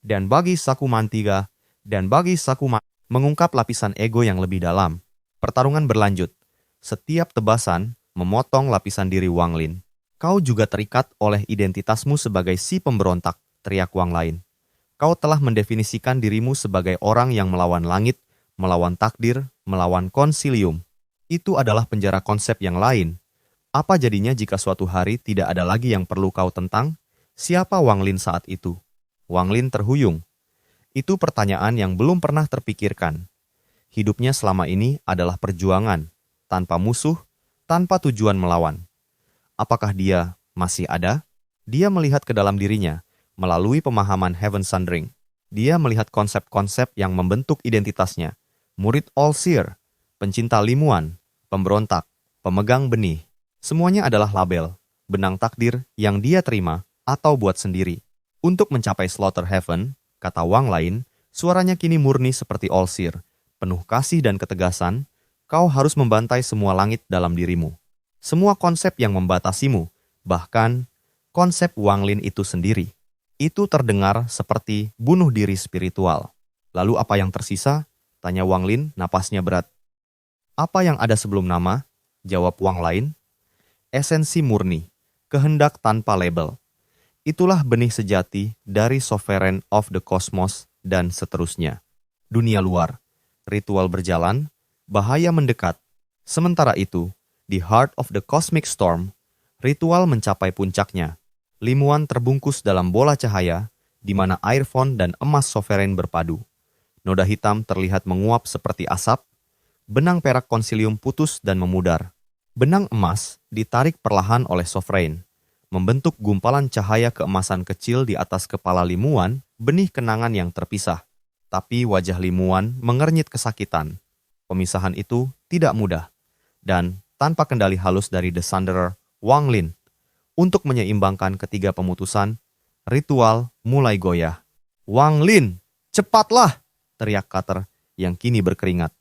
dan bagi Sakumantiga, dan bagi mengungkap lapisan ego yang lebih dalam. Pertarungan berlanjut. Setiap tebasan memotong lapisan diri Wang Lin. Kau juga terikat oleh identitasmu sebagai si pemberontak, teriak Wang Lain. Kau telah mendefinisikan dirimu sebagai orang yang melawan langit, melawan takdir, melawan konsilium. Itu adalah penjara konsep yang lain. Apa jadinya jika suatu hari tidak ada lagi yang perlu kau tentang? Siapa Wang Lin saat itu? Wang Lin terhuyung. Itu pertanyaan yang belum pernah terpikirkan. Hidupnya selama ini adalah perjuangan, tanpa musuh, tanpa tujuan melawan. Apakah dia masih ada? Dia melihat ke dalam dirinya melalui pemahaman Heaven Sundering. Dia melihat konsep-konsep yang membentuk identitasnya. Murid All-Seer, pencinta limuan, pemberontak, pemegang benih. Semuanya adalah label, benang takdir yang dia terima atau buat sendiri. Untuk mencapai Slaughter Heaven, kata Wang Lain, suaranya kini murni seperti All-Seer. Penuh kasih dan ketegasan, kau harus membantai semua langit dalam dirimu. Semua konsep yang membatasimu, bahkan konsep Wang Lin itu sendiri. Itu terdengar seperti bunuh diri spiritual. Lalu apa yang tersisa? Tanya Wang Lin, napasnya berat. Apa yang ada sebelum nama? Jawab Wang Lain. Esensi murni, kehendak tanpa label. Itulah benih sejati dari Sovereign of the Cosmos dan seterusnya. Dunia luar, ritual berjalan, bahaya mendekat. Sementara itu, di heart of the cosmic storm, ritual mencapai puncaknya. Limuan terbungkus dalam bola cahaya, di mana air font dan emas sovereign berpadu. Noda hitam terlihat menguap seperti asap, benang perak konsilium putus dan memudar. Benang emas ditarik perlahan oleh sovereign, membentuk gumpalan cahaya keemasan kecil di atas kepala limuan, benih kenangan yang terpisah. Tapi wajah limuan mengernyit kesakitan. Pemisahan itu tidak mudah. Dan tanpa kendali halus dari The Sunderer, Wang Lin, untuk menyeimbangkan ketiga pemutusan, ritual mulai goyah. Wang Lin, cepatlah! Teriak Carter yang kini berkeringat.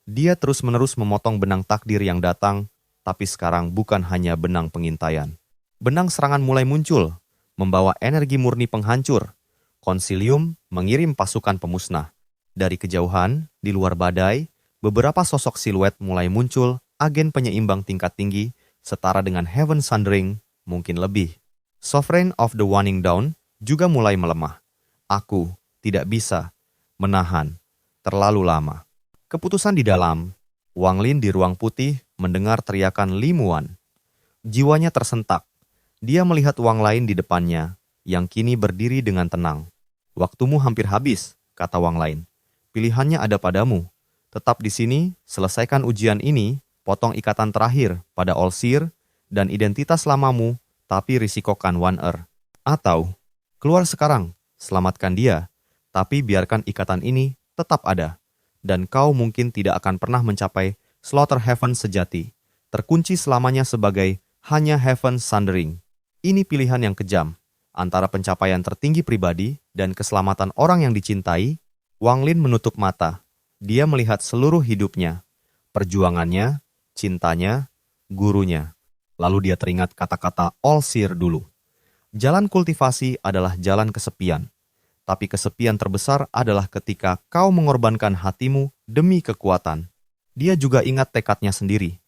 Dia terus-menerus memotong benang takdir yang datang, tapi sekarang bukan hanya benang pengintaian. Benang serangan mulai muncul, membawa energi murni penghancur. Konsilium mengirim pasukan pemusnah. Dari kejauhan, di luar badai, beberapa sosok siluet mulai muncul, agen penyeimbang tingkat tinggi, setara dengan Heaven Sundering, mungkin lebih. Sovereign of the Waning Dawn juga mulai melemah. Aku tidak bisa menahan terlalu lama. Keputusan di dalam. Wang Lin di ruang putih mendengar teriakan limuan. Jiwanya tersentak. Dia melihat Wang Lain di depannya, yang kini berdiri dengan tenang. Waktumu hampir habis, kata Wang Lain. Pilihannya ada padamu. Tetap di sini, selesaikan ujian ini, potong ikatan terakhir pada All-Seer dan identitas lamamu, tapi risikokan One Earth. Atau, keluar sekarang, selamatkan dia, tapi biarkan ikatan ini tetap ada. Dan kau mungkin tidak akan pernah mencapai Slaughter Heaven sejati, terkunci selamanya sebagai hanya Heaven Sundering. Ini pilihan yang kejam, antara pencapaian tertinggi pribadi dan keselamatan orang yang dicintai. Wang Lin menutup mata. Dia melihat seluruh hidupnya, perjuangannya, cintanya, gurunya. Lalu dia teringat kata-kata All-Seer dulu. Jalan kultivasi adalah jalan kesepian. Tapi kesepian terbesar adalah ketika kau mengorbankan hatimu demi kekuatan. Dia juga ingat tekadnya sendiri.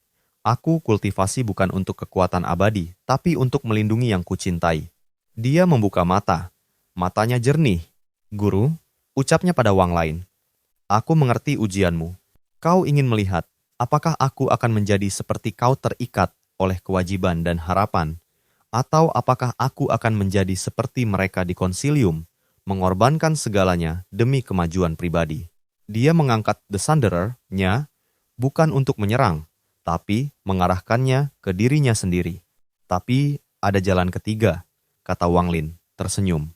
Aku kultivasi bukan untuk kekuatan abadi, tapi untuk melindungi yang kucintai. Dia membuka mata. Matanya jernih. Guru, ucapnya pada Wang Lain. Aku mengerti ujianmu. Kau ingin melihat, apakah aku akan menjadi seperti kau terikat oleh kewajiban dan harapan, atau apakah aku akan menjadi seperti mereka di konsilium, mengorbankan segalanya demi kemajuan pribadi. Dia mengangkat The Sunderer-nya bukan untuk menyerang, tapi mengarahkannya ke dirinya sendiri. Tapi ada jalan ketiga, kata Wang Lin, tersenyum.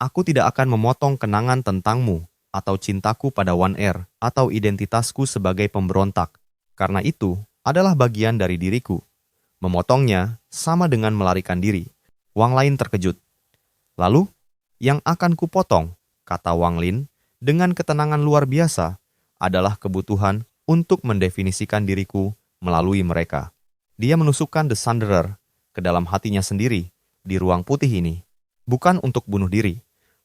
Aku tidak akan memotong kenangan tentangmu, atau cintaku pada One Air, atau identitasku sebagai pemberontak. Karena itu adalah bagian dari diriku. Memotongnya sama dengan melarikan diri. Wang Lain terkejut. Lalu, yang akan kupotong, kata Wang Lin, dengan ketenangan luar biasa, adalah kebutuhan untuk mendefinisikan diriku melalui mereka. Dia menusukkan The Sunderer ke dalam hatinya sendiri di ruang putih ini, bukan untuk bunuh diri,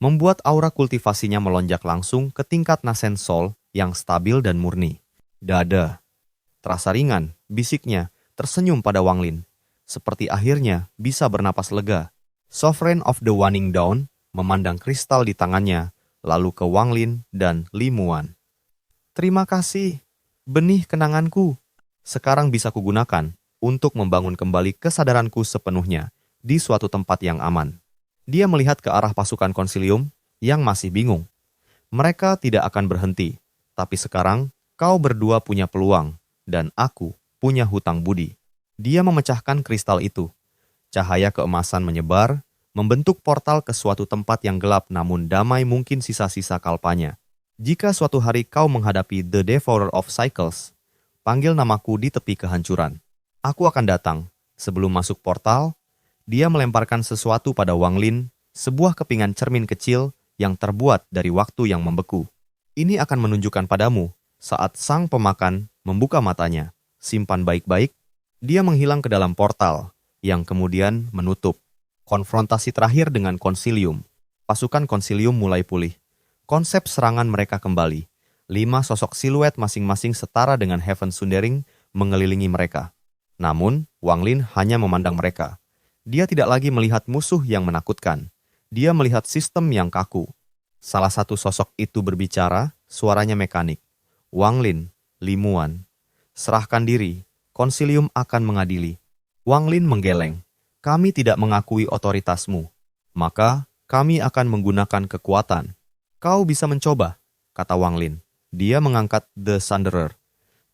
membuat aura kultivasinya melonjak langsung ke tingkat Nasen Sol yang stabil dan murni. Dada. Terasa ringan, bisiknya, tersenyum pada Wang Lin. Seperti akhirnya bisa bernapas lega. Sovereign of the Waning Dawn memandang kristal di tangannya, lalu ke Wang Lin dan Li Muan. Terima kasih, benih kenanganku. Sekarang bisa kugunakan untuk membangun kembali kesadaranku sepenuhnya di suatu tempat yang aman. Dia melihat ke arah pasukan konsilium yang masih bingung. Mereka tidak akan berhenti, tapi sekarang kau berdua punya peluang, dan aku punya hutang budi. Dia memecahkan kristal itu. Cahaya keemasan menyebar, membentuk portal ke suatu tempat yang gelap namun damai mungkin sisa-sisa kalpanya. Jika suatu hari kau menghadapi The Devourer of Cycles, panggil namaku di tepi kehancuran. Aku akan datang. Sebelum masuk portal, dia melemparkan sesuatu pada Wang Lin, sebuah kepingan cermin kecil yang terbuat dari waktu yang membeku. Ini akan menunjukkan padamu saat sang pemakan membuka matanya. Simpan baik-baik. Dia menghilang ke dalam portal, yang kemudian menutup. Konfrontasi terakhir dengan konsilium. Pasukan konsilium mulai pulih. Konsep serangan mereka kembali. 5 sosok siluet masing-masing setara dengan Heaven Sundering mengelilingi mereka. Namun, Wang Lin hanya memandang mereka. Dia tidak lagi melihat musuh yang menakutkan. Dia melihat sistem yang kaku. Salah satu sosok itu berbicara, suaranya mekanik. Wang Lin, Li Muan, serahkan diri, konsilium akan mengadili. Wang Lin menggeleng. Kami tidak mengakui otoritasmu. Maka, kami akan menggunakan kekuatan. Kau bisa mencoba, kata Wang Lin. Dia mengangkat The Sunderer.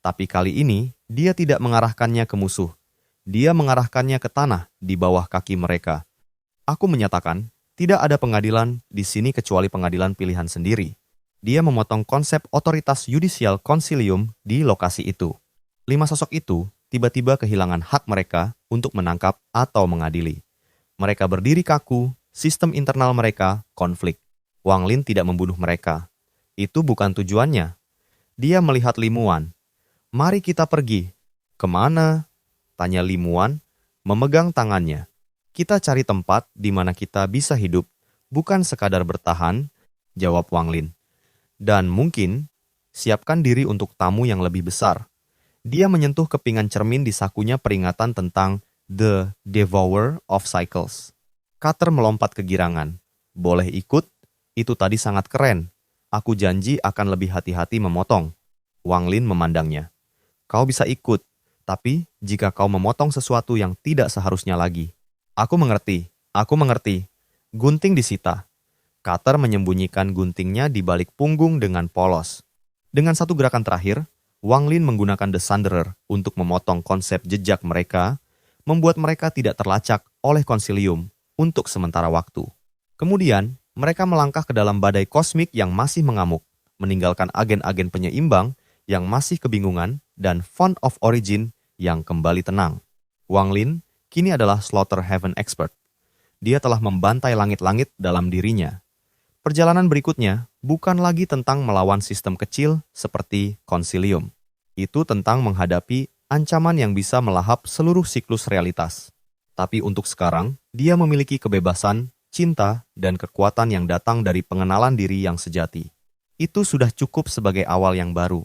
Tapi kali ini, dia tidak mengarahkannya ke musuh. Dia mengarahkannya ke tanah di bawah kaki mereka. Aku menyatakan, tidak ada pengadilan di sini kecuali pengadilan pilihan sendiri. Dia memotong konsep otoritas yudisial konsilium di lokasi itu. 5 sosok itu tiba-tiba kehilangan hak mereka untuk menangkap atau mengadili. Mereka berdiri kaku, sistem internal mereka konflik. Wang Lin tidak membunuh mereka. Itu bukan tujuannya. Dia melihat Li Muan. Mari kita pergi. Kemana? Tanya Li Muan, memegang tangannya. Kita cari tempat di mana kita bisa hidup, bukan sekadar bertahan, jawab Wang Lin. Dan mungkin, siapkan diri untuk tamu yang lebih besar. Dia menyentuh kepingan cermin di sakunya peringatan tentang The Devourer of Cycles. Carter melompat kegirangan. Boleh ikut? Itu tadi sangat keren. Aku janji akan lebih hati-hati memotong. Wang Lin memandangnya. Kau bisa ikut, tapi jika kau memotong sesuatu yang tidak seharusnya lagi. Aku mengerti. Gunting disita. Carter menyembunyikan guntingnya di balik punggung dengan polos. Dengan satu gerakan terakhir, Wang Lin menggunakan The Sunderer untuk memotong konsep jejak mereka, membuat mereka tidak terlacak oleh konsilium untuk sementara waktu. Kemudian, mereka melangkah ke dalam badai kosmik yang masih mengamuk, meninggalkan agen-agen penyeimbang yang masih kebingungan dan Font of Origin yang kembali tenang. Wang Lin kini adalah Slaughter Heaven expert. Dia telah membantai langit-langit dalam dirinya. Perjalanan berikutnya bukan lagi tentang melawan sistem kecil seperti konsilium. Itu tentang menghadapi ancaman yang bisa melahap seluruh siklus realitas. Tapi untuk sekarang, dia memiliki kebebasan, cinta, dan kekuatan yang datang dari pengenalan diri yang sejati. Itu sudah cukup sebagai awal yang baru.